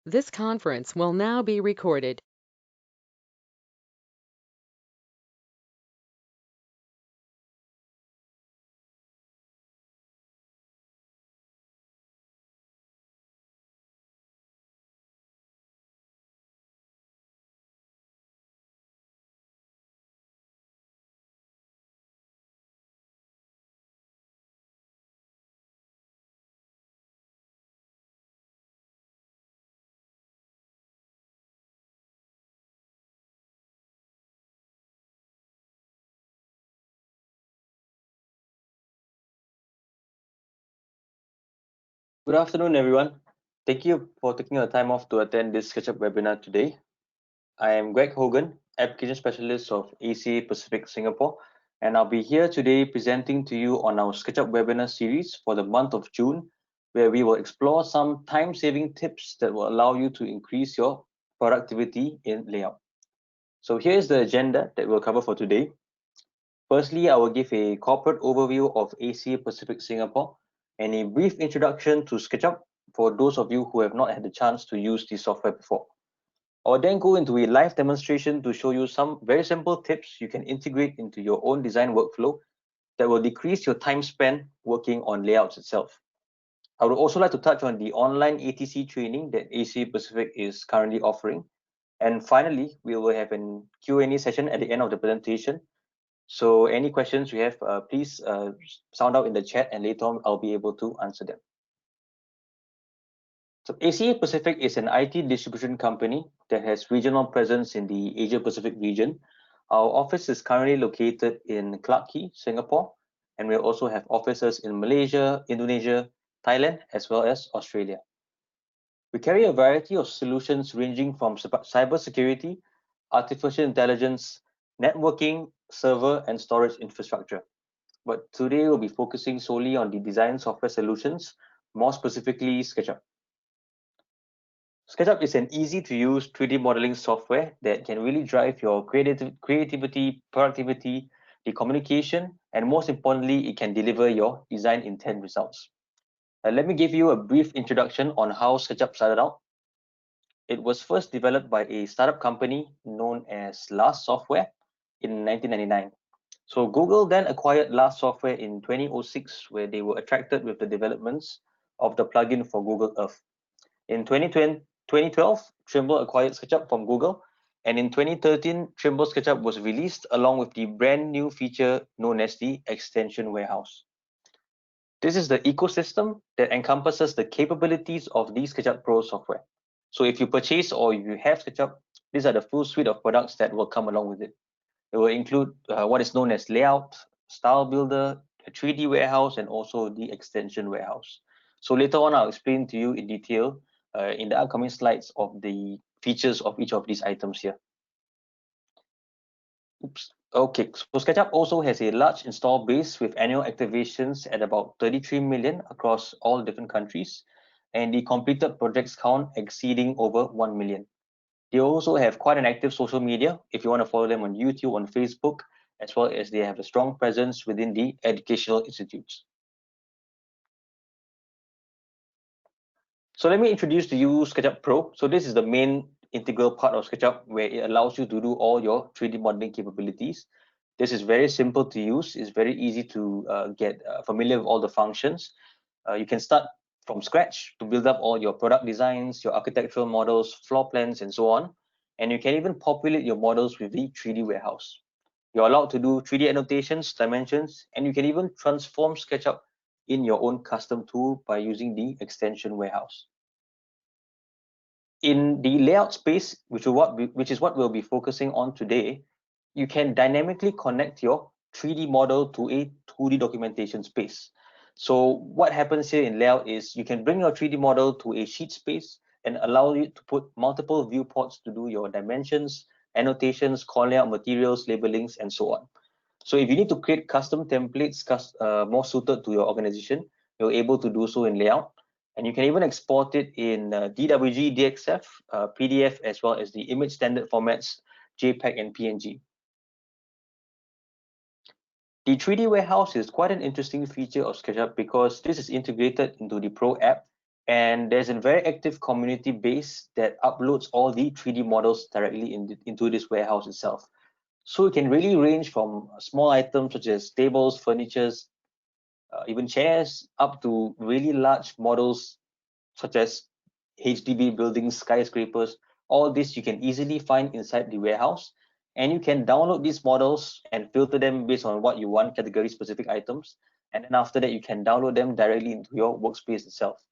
This conference will now be recorded. Good afternoon, everyone. Thank you for taking the time off to attend this SketchUp webinar today. I am Greg Hogan, Application Specialist of ACA Pacific Singapore, and I'll be here today presenting to you on our SketchUp Webinar Series for the month of June, where we will explore some time-saving tips that will allow you to increase your productivity in layout. So here's the agenda that we'll cover for today. Firstly, I will give a corporate overview of ACA Pacific Singapore and a brief introduction to SketchUp for those of you who have not had the chance to use the software before. I will then go into a live demonstration to show you some very simple tips you can integrate into your own design workflow that will decrease your time spent working on layouts itself. I would also like to touch on the online ATC training that ACA Pacific is currently offering. And finally, we will have a Q&A session at the end of the presentation. So any questions you have, please sound out in the chat, and later on I'll be able to answer them. So ACA Pacific is an IT distribution company that has regional presence in the Asia Pacific region. Our office is currently located in Clarke Quay, Singapore, and we also have offices in Malaysia, Indonesia, Thailand, as well as Australia. We carry a variety of solutions ranging from cybersecurity, artificial intelligence, networking, server, and storage infrastructure. But today we'll be focusing solely on the design software solutions, more specifically SketchUp. SketchUp is an easy-to-use 3D modeling software that can really drive your creativity, productivity, the communication, and most importantly, it can deliver your design intent results. Let me give you a brief introduction on how SketchUp started out. It was first developed by a startup company known as Last Software in 1999. So Google then acquired Last Software in 2006, where they were attracted with the developments of the plugin for Google Earth. In 2012, Trimble acquired SketchUp from Google, and in 2013, Trimble SketchUp was released along with the brand new feature known as the Extension Warehouse. This is the ecosystem that encompasses the capabilities of the SketchUp Pro software. So if you purchase or you have SketchUp, these are the full suite of products that will come along with it. It will include what is known as layout, style builder, a 3D warehouse, and also the extension warehouse. So later on, I'll explain to you in detail in the upcoming slides of the features of each of these items here. Oops. Okay, so SketchUp also has a large install base with annual activations at about 33 million across all different countries, and the completed projects count exceeding over 1 million. They also have quite an active social media if you want to follow them on YouTube, on Facebook, as well as they have a strong presence within the educational institutes. So let me introduce to you SketchUp Pro. So this is the main integral part of SketchUp where it allows you to do all your 3D modeling capabilities. This is very simple to use. It's very easy to get familiar with all the functions. You can start from scratch to build up all your product designs, your architectural models, floor plans, and so on. And you can even populate your models with the 3D warehouse. You're allowed to do 3D annotations, dimensions, and you can even transform SketchUp in your own custom tool by using the extension warehouse. In the layout space, which is what we'll be focusing on today, you can dynamically connect your 3D model to a 2D documentation space. So what happens here in layout is you can bring your 3D model to a sheet space and allow you to put multiple viewports to do your dimensions, annotations, calling out materials, labelings, and so on. So if you need to create custom templates more suited to your organization, you're able to do so in layout. And you can even export it in DWG, DXF, PDF, as well as the image standard formats, JPEG and PNG. The 3D warehouse is quite an interesting feature of SketchUp because this is integrated into the Pro app And there's a very active community base that uploads all the 3D models directly into this warehouse itself. So it can really range from small items such as tables, furnitures, even chairs, up to really large models such as HDB buildings, skyscrapers. All this you can easily find inside the warehouse. And you can download these models and filter them based on what you want, category specific items. And then after that, you can download them directly into your workspace itself.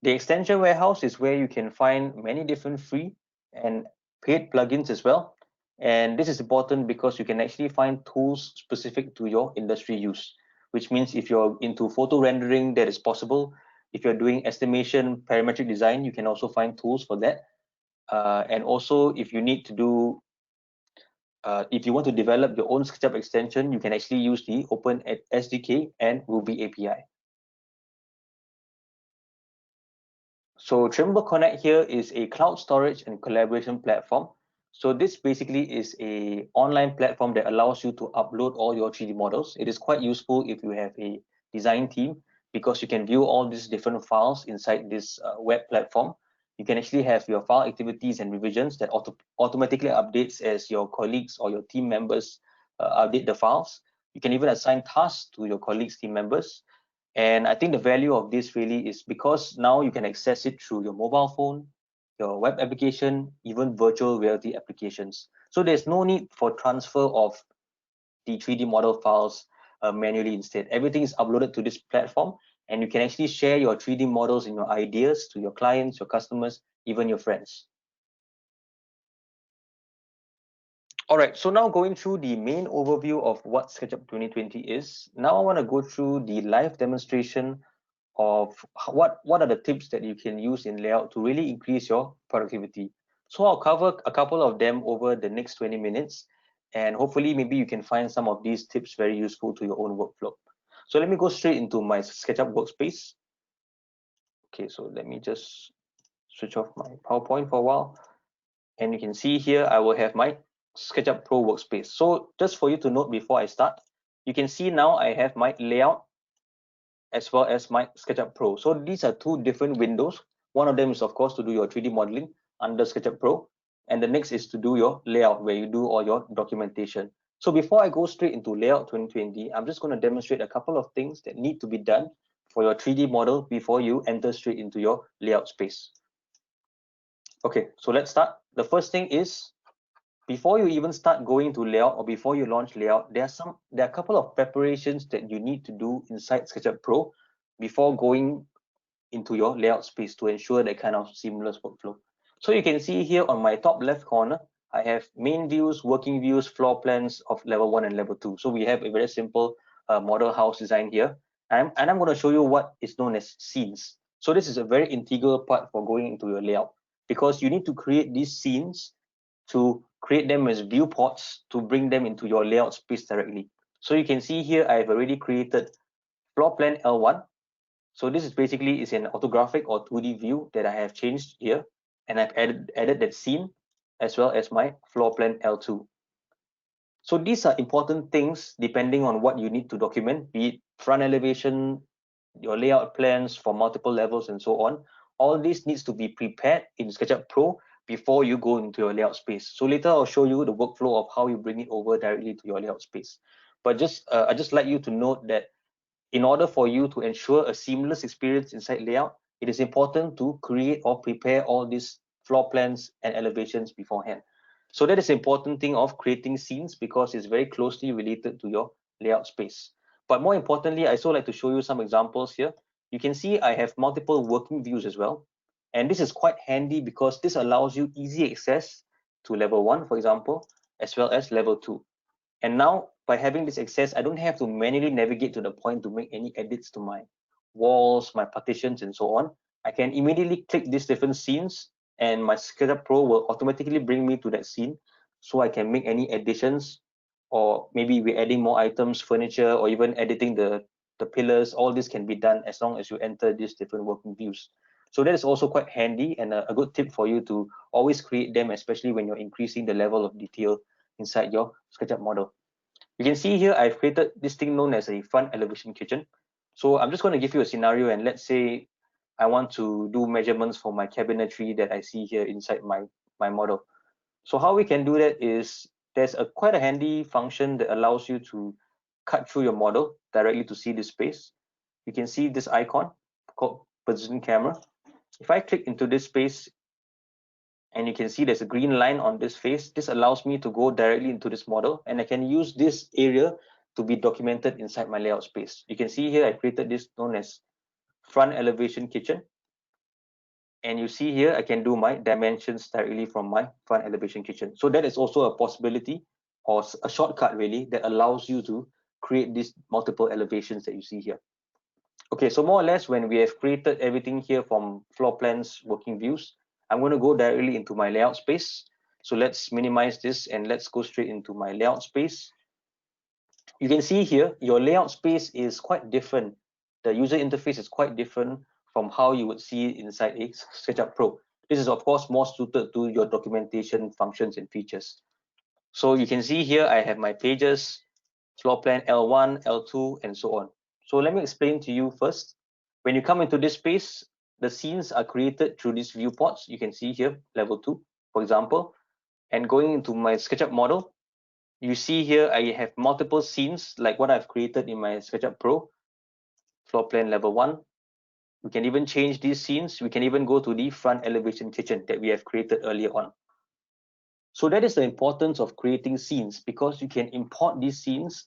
The extension warehouse is where you can find many different free and paid plugins as well. And this is important because you can actually find tools specific to your industry use, which means if you're into photo rendering, that is possible. If you're doing estimation, parametric design, you can also find tools for that. And also, if you need to do, if you want to develop your own SketchUp extension, you can actually use the Open SDK and Ruby API. So Trimble Connect here is a cloud storage and collaboration platform. So this basically is a online platform that allows you to upload all your 3D models. It is quite useful if you have a design team because you can view all these different files inside this web platform. You can actually have your file activities and revisions that automatically updates as your colleagues or your team members update the files. You can even assign tasks to your colleagues, team members. And I think the value of this really is because now you can access it through your mobile phone, your web application, even virtual reality applications. So there's no need for transfer of the 3D model files manually instead. Everything is uploaded to this platform, and you can actually share your 3D models and your ideas to your clients, your customers, even your friends. All right, so now going through the main overview of what SketchUp 2020 is, now I want to go through the live demonstration of what are the tips that you can use in layout to really increase your productivity. So I'll cover a couple of them over the next 20 minutes, and hopefully maybe you can find some of these tips very useful to your own workflow. So let me go straight into my SketchUp workspace. Okay, so let me just switch off my PowerPoint for a while. And you can see here, I will have my SketchUp Pro workspace. So just for you to note before I start, you can see now I have my layout as well as my SketchUp Pro. So these are two different windows. One of them is, of course, to do your 3D modeling under SketchUp Pro. And the next is to do your layout, where you do all your documentation. So before I go straight into Layout 2020, I'm just going to demonstrate a couple of things that need to be done for your 3D model before you enter straight into your layout space. Okay, so let's start. The first thing is, before you even start going to layout or before you launch layout, there are a couple of preparations that you need to do inside SketchUp Pro before going into your layout space to ensure that kind of seamless workflow. So you can see here on my top left corner, I have main views, working views, floor plans of level 1 and level 2. So we have a very simple model house design here. And I'm going to show you what is known as scenes. So this is a very integral part for going into your layout because you need to create these scenes to create them as viewports to bring them into your layout space directly. So you can see here, I've already created floor plan L1. So this is basically is an orthographic or 2D view that I have changed here, and I've added that scene as well as my floor plan L2. So these are important things depending on what you need to document, be it front elevation, your layout plans for multiple levels and so on. All this needs to be prepared in SketchUp Pro before you go into your layout space. So later I'll show you the workflow of how you bring it over directly to your layout space. But I just like you to note that in order for you to ensure a seamless experience inside layout, it is important to create or prepare all these floor plans and elevations beforehand. So that is the important thing of creating scenes because it's very closely related to your layout space. But more importantly, I also like to show you some examples here. You can see I have multiple working views as well. And this is quite handy because this allows you easy access to level 1, for example, as well as level 2. And now by having this access, I don't have to manually navigate to the point to make any edits to my walls, my partitions, and so on. I can immediately click these different scenes and my SketchUp Pro will automatically bring me to that scene so I can make any additions, or maybe we're adding more items, furniture, or even editing the pillars. All this can be done as long as you enter these different working views. So that is also quite handy and a good tip for you to always create them, especially when you're increasing the level of detail inside your SketchUp model. You can see here I've created this thing known as a front elevation kitchen. So I'm just going to give you a scenario, and let's say I want to do measurements for my cabinetry that I see here inside my model. So how we can do that is there's quite a handy function that allows you to cut through your model directly to see this space. You can see this icon called position camera. If I click into this space, and you can see there's a green line on this face, this allows me to go directly into this model, and I can use this area to be documented inside my layout space. You can see here I created this known as front elevation kitchen, and you see here I can do my dimensions directly from my front elevation kitchen. So that is also a possibility, or a shortcut really, that allows you to create these multiple elevations that you see here. Okay, so more or less when we have created everything here from floor plans, working views, I'm going to go directly into my layout space. So let's minimize this and let's go straight into my layout space. You can see here your layout space is quite different. The user interface is quite different from how you would see it inside a SketchUp Pro. This is of course more suited to your documentation functions and features. So you can see here I have my pages, floor plan L1, L2, and so on. So let me explain to you first. When you come into this space, the scenes are created through these viewports. You can see here, level 2, for example. And going into my SketchUp model, you see here I have multiple scenes like what I've created in my SketchUp Pro, floor plan level 1. We can even change these scenes. We can even go to the front elevation kitchen that we have created earlier on. So that is the importance of creating scenes, because you can import these scenes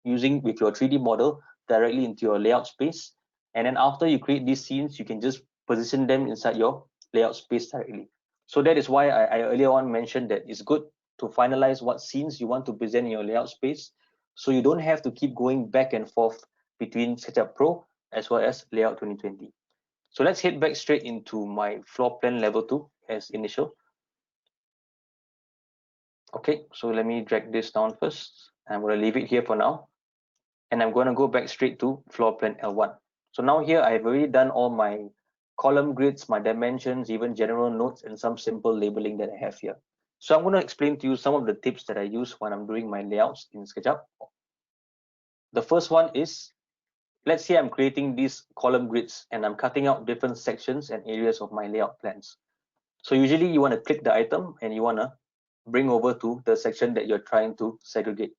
using with your 3D model directly into your layout space. And then after you create these scenes, you can just position them inside your layout space directly. So that is why I earlier on mentioned that it's good to finalize what scenes you want to present in your layout space, so you don't have to keep going back and forth between SketchUp Pro as well as Layout 2020. So let's head back straight into my floor plan level 2 as initial. Okay, so let me drag this down first. I'm going to leave it here for now. And I'm going to go back straight to floor plan L1. So now here I've already done all my column grids, my dimensions, even general notes, and some simple labeling that I have here. So I'm going to explain to you some of the tips that I use when I'm doing my layouts in SketchUp. The first one is, let's say I'm creating these column grids and I'm cutting out different sections and areas of my layout plans. So usually you want to click the item and you want to bring over to the section that you're trying to segregate.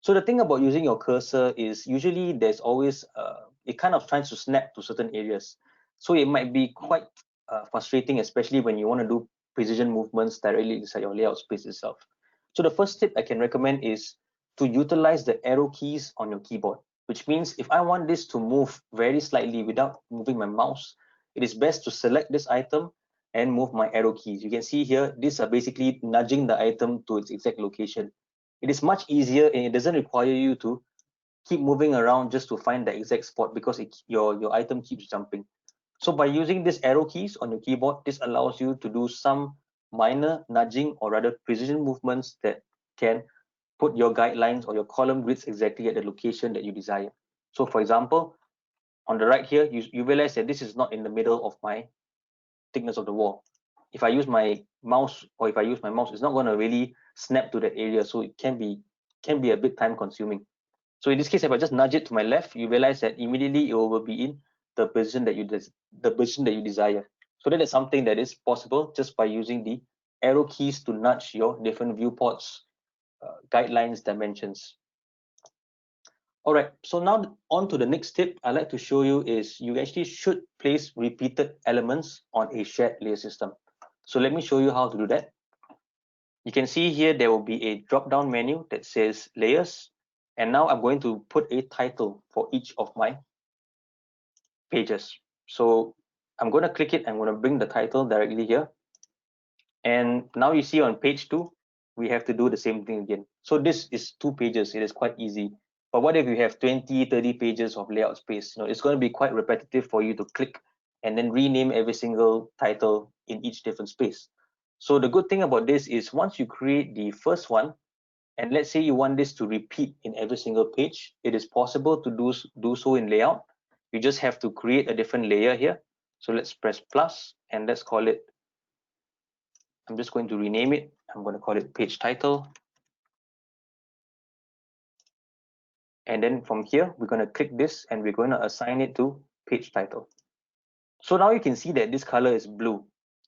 So the thing about using your cursor is usually there's always it kind of tries to snap to certain areas. So it might be quite frustrating, especially when you want to do precision movements directly inside your layout space itself. So the first tip I can recommend is to utilize the arrow keys on your keyboard, which means if I want this to move very slightly without moving my mouse, it is best to select this item and move my arrow keys. You can see here, these are basically nudging the item to its exact location. It is much easier and it doesn't require you to keep moving around just to find the exact spot, because your item keeps jumping. So by using these arrow keys on your keyboard, this allows you to do some minor nudging, or rather precision movements, that can put your guidelines or your column grids exactly at the location that you desire. So for example, on the right here, you realize that this is not in the middle of my thickness of the wall. If I use my mouse, it's not going to really snap to that area, so it can be a bit time consuming. So in this case, if I just nudge it to my left, you realize that immediately it will be in the position that you desire. So that is something that is possible just by using the arrow keys to nudge your different viewports, guidelines, dimensions. All right, so now on to the next tip I'd like to show you is you actually should place repeated elements on a shared layer system. So let me show you how to do that. You can see here there will be a drop-down menu that says layers, and now I'm going to put a title for each of my pages. So I'm going to click it. I'm going to bring the title directly here. And now you see on page 2, we have to do the same thing again. So this is 2 pages. It is quite easy. But what if you have 20, 30 pages of layout space? It's going to be quite repetitive for you to click and then rename every single title in each different space. So the good thing about this is once you create the first one, and let's say you want this to repeat in every single page, it is possible to do so in layout. You just have to create a different layer here. So let's press plus and let's call it, I'm just going to rename it. I'm going to call it page title. And then from here, we're going to click this and we're going to assign it to page title. So now you can see that this color is blue.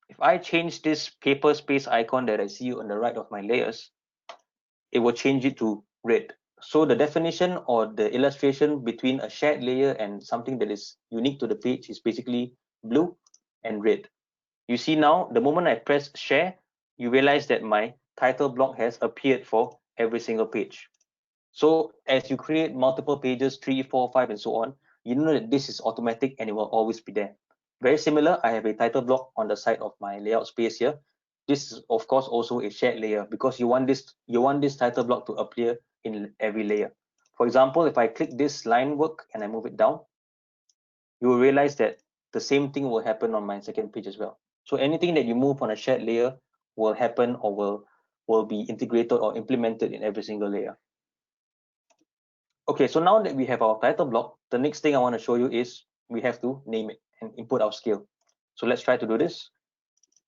If I change this paper space icon that I see on the right of my layers, it will change it to red. So the definition or the illustration between a shared layer and something that is unique to the page is basically blue and red. You see now, the moment I press share, you realize that my title block has appeared for every single page. So as you create multiple pages, 3, 4, 5, and so on, you know that this is automatic and it will always be there. Very similar, I have a title block on the side of my layout space here. This is of course also a shared layer because you want this title block to appear in every layer. For example, if I click this line work and I move it down, you will realize that the same thing will happen on my second page as well. So anything that you move on a shared layer will happen or will be integrated or implemented in every single layer. Okay, so now that we have our title block, the next thing I want to show you is we have to name it and input our scale. So let's try to do this.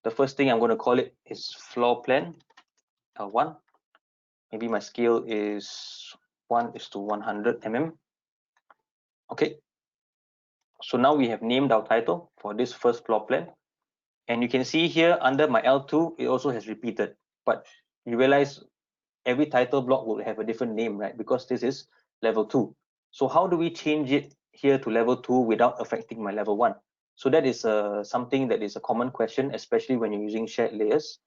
The first thing I'm going to call it is floor plan L1. Maybe my scale is 1:100 mm. Okay, so now we have named our title for this first floor plan. And you can see here under my L2, it also has repeated. But you realize every title block will have a different name, right? Because this is level 2. So how do we change it here to level 2 without affecting my level 1? So that is something that is a common question, especially when you're using shared layers.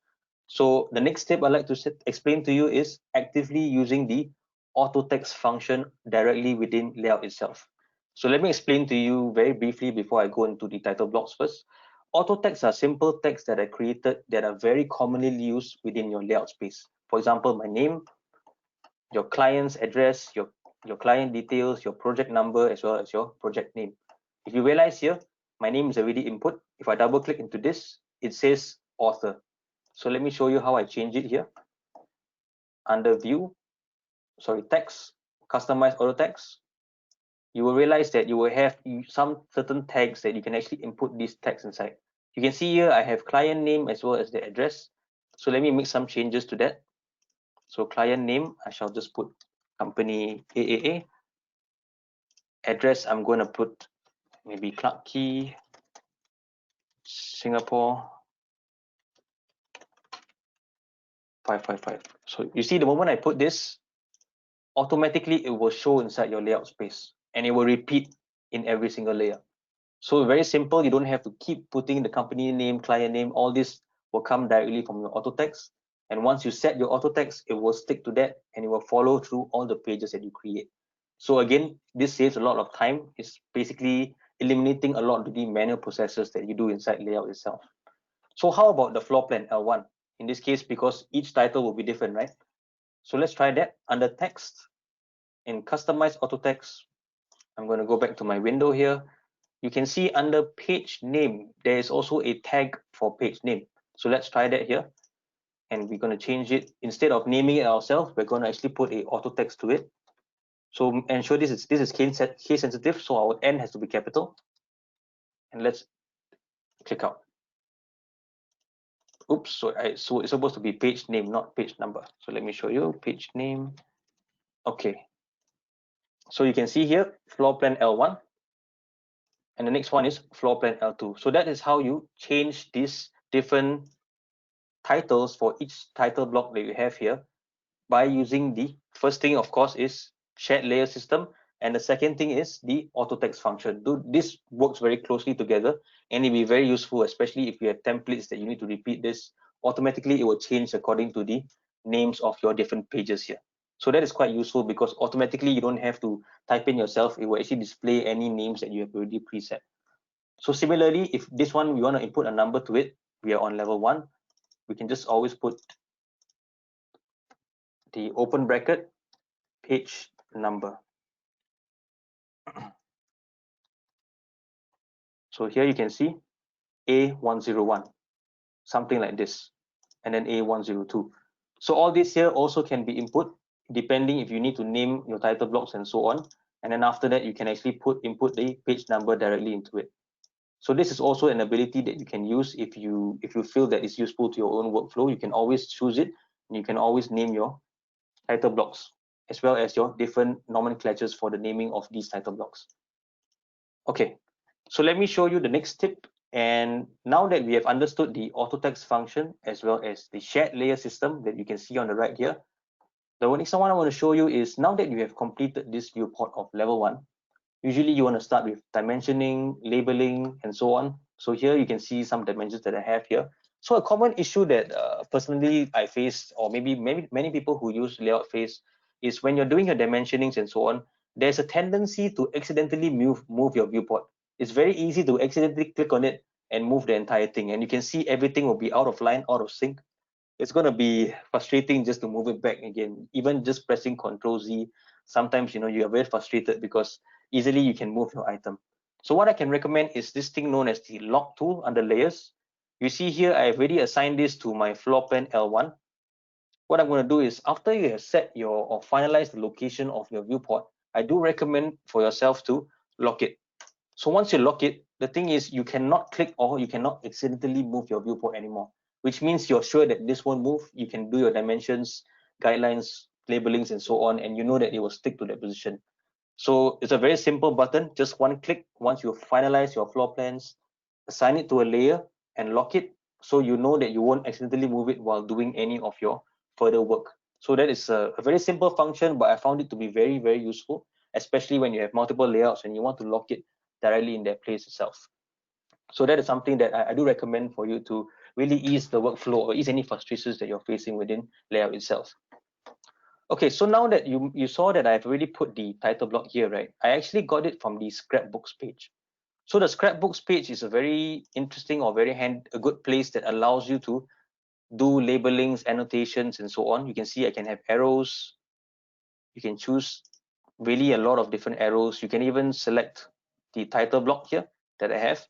So the next step I'd like to explain to you is actively using the auto text function directly within layout itself. So let me explain to you very briefly before I go into the title blocks first. Auto text are simple texts that are created that are very commonly used within your layout space. For example, my name, your client's address, your client details, your project number, as well as your project name. If you realize here, my name is already input. If I double click into this, it says author. So let me show you how I change it here. Under view, text, customize auto text, you will realize that you will have some certain tags that you can actually input these tags inside. You can see here I have client name as well as the address. So let me make some changes to that. So client name, I shall just put company AAA. Address, I'm going to put maybe Clarke Quay, Singapore 555. So you see, the moment I put this, automatically it will show inside your layout space and it will repeat in every single layer. So very simple, you don't have to keep putting the company name, client name, all this will come directly from your auto text. And once you set your auto text, it will stick to that and it will follow through all the pages that you create. So again, this saves a lot of time. It's basically eliminating a lot of the manual processes that you do inside layout itself. So how about the floor plan L1? In this case, because each title will be different, right? So let's try that. Under text, in customize auto text, I'm going to go back to my window here. You can see under page name, there is also a tag for page name. So let's try that here. And we're going to change it. Instead of naming it ourselves, we're going to actually put a auto text to it. So ensure this is case sensitive, so our N has to be capital. And let's click out. Oops, so it's supposed to be page name, not page number. So let me show you page name. Okay. So you can see here, floor plan L1. And the next one is floor plan L2. So that is how you change these different titles for each title block that you have here by using the first thing, of course, is shared layer system. And the second thing is the auto text function. This works very closely together and it'll be very useful, especially if you have templates that you need to repeat this. Automatically, it will change according to the names of your different pages here. So that is quite useful because automatically you don't have to type in yourself. It will actually display any names that you have already preset. So similarly, if this one, we want to input a number to it, we are on level 1. We can just always put the open bracket page number. So here you can see A101, something like this, and then A102. So all this here also can be input depending if you need to name your title blocks and so on. And then after that, you can actually input the page number directly into it. So this is also an ability that you can use if you feel that it's useful to your own workflow. You can always choose it and you can always name your title blocks as well as your different nomenclatures for the naming of these title blocks. Okay, so let me show you the next tip. And now that we have understood the auto text function as well as the shared layer system that you can see on the right here, the next one I want to show you is, now that you have completed this viewport of level 1, usually you want to start with dimensioning, labeling, and so on. So here you can see some dimensions that I have here. So a common issue that personally I face, or maybe many people who use layout face, is when you're doing your dimensionings and so on, there's a tendency to accidentally move your viewport. It's very easy to accidentally click on it and move the entire thing, and you can see everything will be out of line, out of sync. It's going to be frustrating just to move it back again. Even just pressing Ctrl Z, sometimes you are very frustrated because easily you can move your item. So what I can recommend is this thing known as the lock tool under layers. You see here, I've already assigned this to my floor plan L1. What I'm going to do is, after you have set your or finalized the location of your viewport, I do recommend for yourself to lock it. So once you lock it, the thing is you cannot click or you cannot accidentally move your viewport anymore, which means you're sure that this won't move. You can do your dimensions, guidelines, labelings, and so on, and you know that it will stick to that position. So it's a very simple button, just one click. Once you finalize your floor plans, assign it to a layer and lock it, so you know that you won't accidentally move it while doing any of your further work. So that is a very simple function, but I found it to be very, very useful, especially when you have multiple layouts and you want to lock it directly in their place itself. So that is something that I do recommend for you to really ease the workflow or ease any frustrations that you're facing within layout itself. Okay, so now that you saw that I've already put the title block here, right? I actually got it from the scrapbooks page. So the scrapbooks page is a very interesting or a good place that allows you to do labelings, annotations, and so on. You can see I can have arrows. You can choose really a lot of different arrows. You can even select the title block here that I have.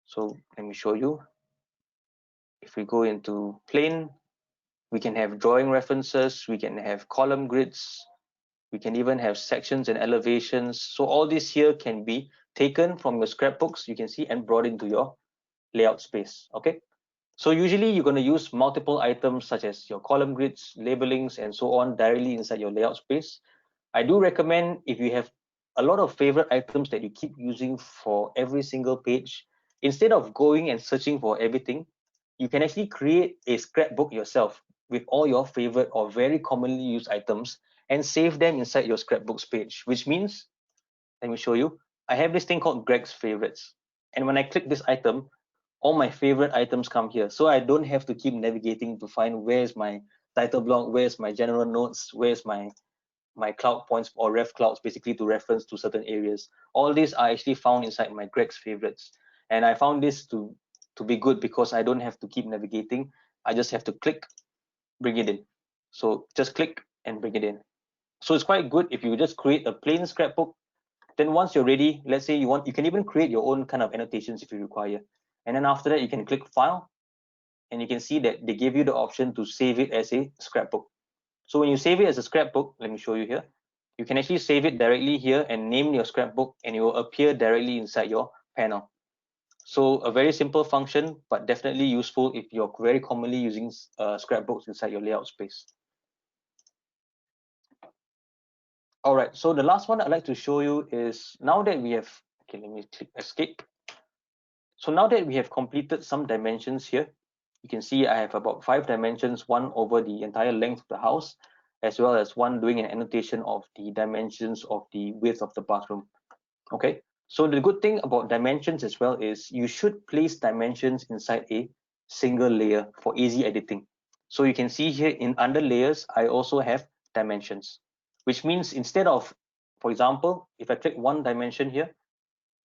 So let me show you. If we go into plain, we can have drawing references, we can have column grids, we can even have sections and elevations. So all this here can be taken from your scrapbooks, you can see, and brought into your layout space. Okay, so usually you're going to use multiple items such as your column grids, labelings, and so on directly inside your layout space. I do recommend, if you have a lot of favorite items that you keep using for every single page, instead of going and searching for everything, you can actually create a scrapbook yourself with all your favorite or very commonly used items and save them inside your scrapbooks page, which means, let me show you, I have this thing called Greg's favorites. And when I click this item, all my favorite items come here. So I don't have to keep navigating to find where's my title block, where's my general notes, where's my cloud points or ref clouds, basically to reference to certain areas. All these are actually found inside my Greg's favorites. And I found this to be good because I don't have to keep navigating. I just have to click, bring it in. So just click and bring it in. So it's quite good if you just create a plain scrapbook. Then once you're ready, let's say you can even create your own kind of annotations if you require. And then after that, you can click File, and you can see that they give you the option to save it as a scrapbook. So when you save it as a scrapbook, let me show you here. You can actually save it directly here and name your scrapbook, and it will appear directly inside your panel. So a very simple function, but definitely useful if you're very commonly using scrapbooks inside your layout space. All right, so the last one I'd like to show you is, now that we have, okay, let me click escape. So now that we have completed some dimensions here, you can see I have about 5 dimensions, one over the entire length of the house, as well as one doing an annotation of the dimensions of the width of the bathroom. Okay, so the good thing about dimensions as well is you should place dimensions inside a single layer for easy editing. So you can see here in under layers, I also have dimensions, which means instead of, for example, if I click one dimension here,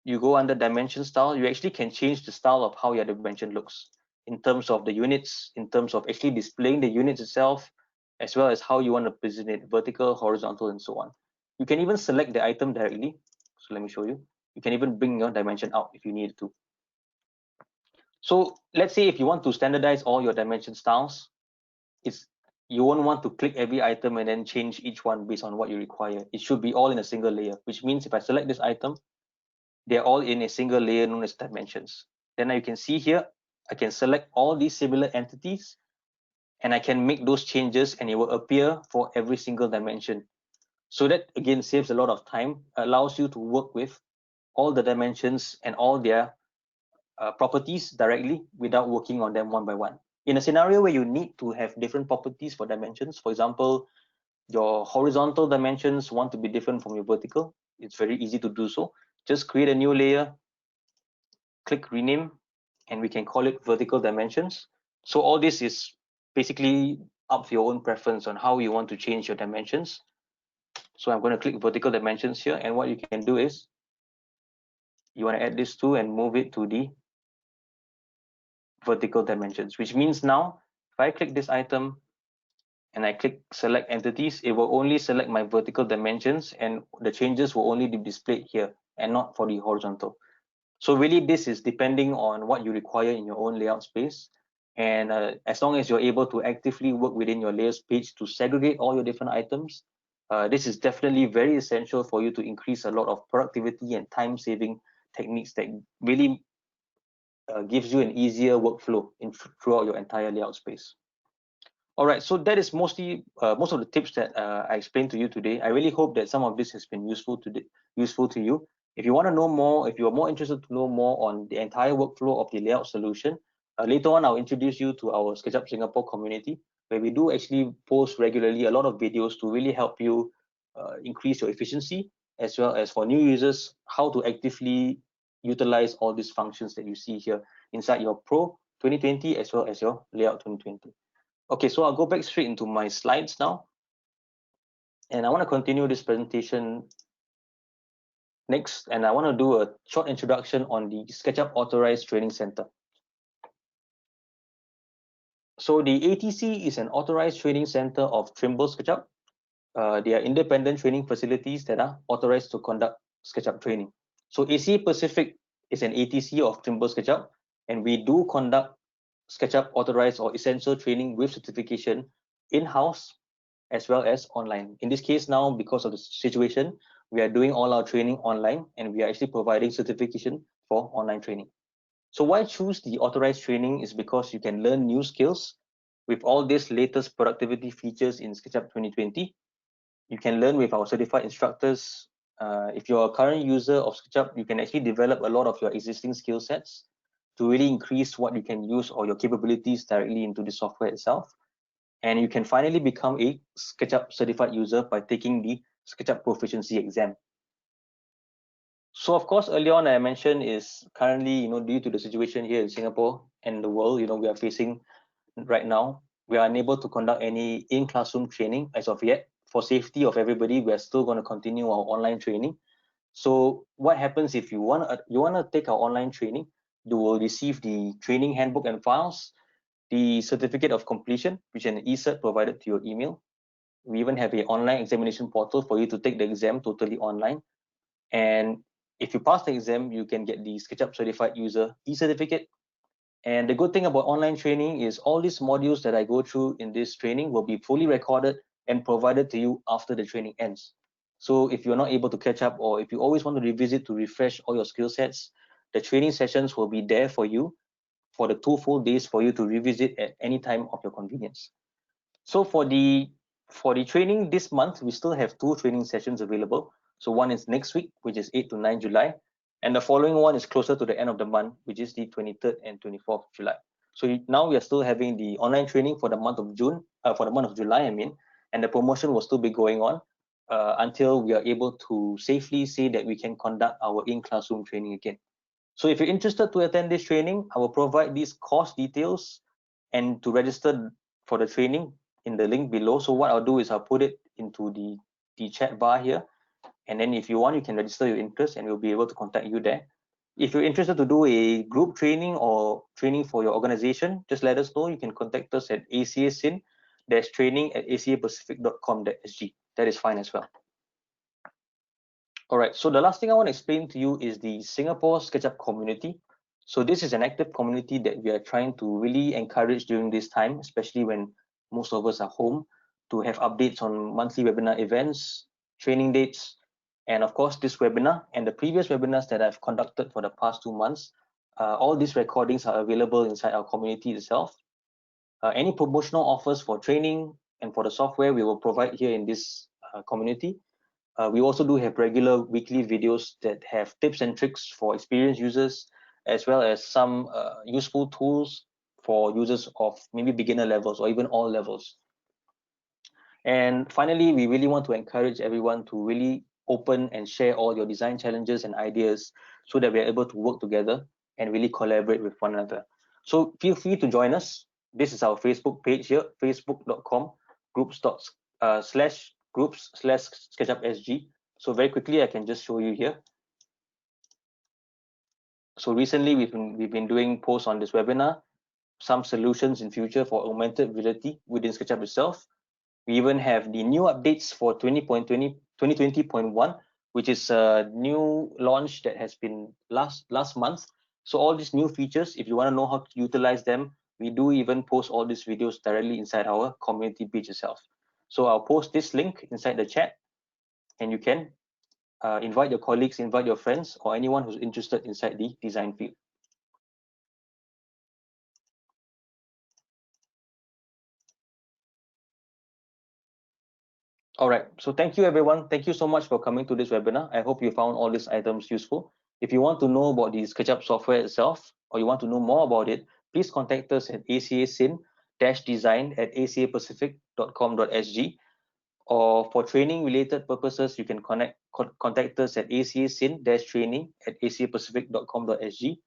you go under dimension style, you actually can change the style of how your dimension looks in terms of the units, in terms of actually displaying the units itself, as well as how you want to position it, vertical, horizontal, and so on. You can even select the item directly. So let me show you. You can even bring your dimension out if you need to. So let's say if you want to standardize all your dimension styles, you won't want to click every item and then change each one based on what you require. It should be all in a single layer, which means if I select this item, they're all in a single layer known as dimensions. Then you can see here, I can select all these similar entities and I can make those changes and it will appear for every single dimension. So that again saves a lot of time, allows you to work with all the dimensions and all their properties directly without working on them one by one. In a scenario where you need to have different properties for dimensions, for example, your horizontal dimensions want to be different from your vertical, it's very easy to do so. Just create a new layer, click rename, and we can call it vertical dimensions. So all this is basically up to your own preference on how you want to change your dimensions. So I'm going to click vertical dimensions here, and what you can do is you want to add this to and move it to the vertical dimensions, which means now if I click this item and I click select entities, it will only select my vertical dimensions and the changes will only be displayed here and not for the horizontal. So really this is depending on what you require in your own layout space. And as long as you're able to actively work within your layers page to segregate all your different items, this is definitely very essential for you to increase a lot of productivity and time saving techniques that really gives you an easier workflow throughout your entire layout space. All right, so that is mostly most of the tips that I explained to you today. I really hope that some of this has been useful to you. If you want to know more, if you are more interested to know more on the entire workflow of the layout solution, later on I'll introduce you to our SketchUp Singapore community, where we do actually post regularly a lot of videos to really help you increase your efficiency, as well as for new users, how to actively utilize all these functions that you see here inside your Pro 2020 as well as your Layout 2020. Okay, so I'll go back straight into my slides now. And I want to continue this presentation next. And I want to do a short introduction on the SketchUp Authorized Training Center. So the ATC is an authorized training center of Trimble SketchUp. They are independent training facilities that are authorized to conduct SketchUp training. So ACA Pacific is an ATC of Trimble SketchUp, and we do conduct SketchUp authorized or essential training with certification in-house as well as online. In this case now, because of the situation, we are doing all our training online and we are actually providing certification for online training. So why choose the authorized training is because you can learn new skills with all these latest productivity features in SketchUp 2020. You can learn with our certified instructors. If you're a current user of SketchUp, you can actually develop a lot of your existing skill sets to really increase what you can use or your capabilities directly into the software itself. And you can finally become a SketchUp certified user by taking the SketchUp proficiency exam. So of course, earlier on I mentioned is currently, due to the situation here in Singapore and the world, we are facing right now, we are unable to conduct any in-classroom training as of yet. For safety of everybody, we are still going to continue our online training. So what happens if you want to take our online training, you will receive the training handbook and files, the certificate of completion, which is an e-cert provided to your email. We even have an online examination portal for you to take the exam totally online. And if you pass the exam, you can get the SketchUp Certified User e-certificate. And the good thing about online training is all these modules that I go through in this training will be fully recorded and provided to you after the training ends. So if you're not able to catch up, or if you always want to revisit to refresh all your skill sets, the training sessions will be there for you for the 2 full days for you to revisit at any time of your convenience. So for the training this month, we still have 2 training sessions available. So one is next week, which is 8 to 9 July, and the following one is closer to the end of the month, which is the 23rd and 24th of July. So now we are still having the online training for the month of July, and the promotion will still be going on until we are able to safely say that we can conduct our in-classroom training again. So if you're interested to attend this training, I will provide these course details and to register for the training in the link below. So what I'll do is I'll put it into the chat bar here. And then if you want, you can register your interest and we'll be able to contact you there. If you're interested to do a group training or training for your organization, just let us know. You can contact us at acasyn-training@acapacific.com.sg. That is fine as well. All right, so the last thing I want to explain to you is the Singapore SketchUp community. So this is an active community that we are trying to really encourage during this time, especially when most of us are home, to have updates on monthly webinar events, training dates, and of course this webinar and the previous webinars that I've conducted for the past 2 months. All these recordings are available inside our community itself. Any promotional offers for training and for the software we will provide here in this community. We also do have regular weekly videos that have tips and tricks for experienced users, as well as some useful tools for users of maybe beginner levels or even all levels. And finally, we really want to encourage everyone to really open and share all your design challenges and ideas so that we're able to work together and really collaborate with one another. So feel free to join us. This is our Facebook page here, facebook.com groups/SketchUpSG. So very quickly, I can just show you here. So recently, we've been doing posts on this webinar, some solutions in future for augmented reality within SketchUp itself. We even have the new updates for 2020.1, which is a new launch that has been last month. So all these new features, if you want to know how to utilize them, we do even post all these videos directly inside our community page itself. So I'll post this link inside the chat, and you can invite your colleagues, invite your friends, or anyone who's interested inside the design field. All right, so thank you everyone. Thank you so much for coming to this webinar. I hope you found all these items useful. If you want to know about the SketchUp software itself, or you want to know more about it, please contact us at acasyn-design@acapacific.com.sg, or for training related purposes, you can contact us at acasyn-training@acapacific.com.sg.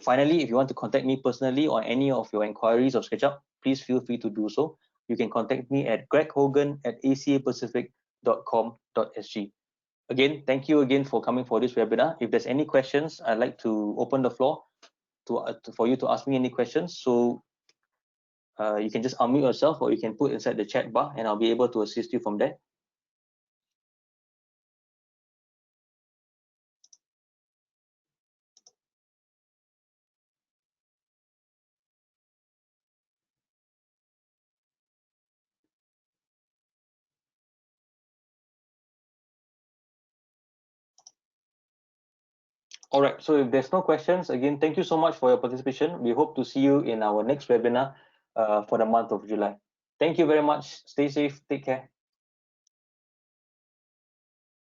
Finally, if you want to contact me personally or any of your inquiries of SketchUp, please feel free to do so. You can contact me at greghogan@acapacific.com.sg. Again, thank you again for coming for this webinar. If there's any questions, I'd like to open the floor for you to ask me any questions. So you can just unmute yourself, or you can put inside the chat bar, and I'll be able to assist you from there. All right, so if there's no questions, again, thank you so much for your participation. We hope to see you in our next webinar for the month of July. Thank you very much. Stay safe. Take care.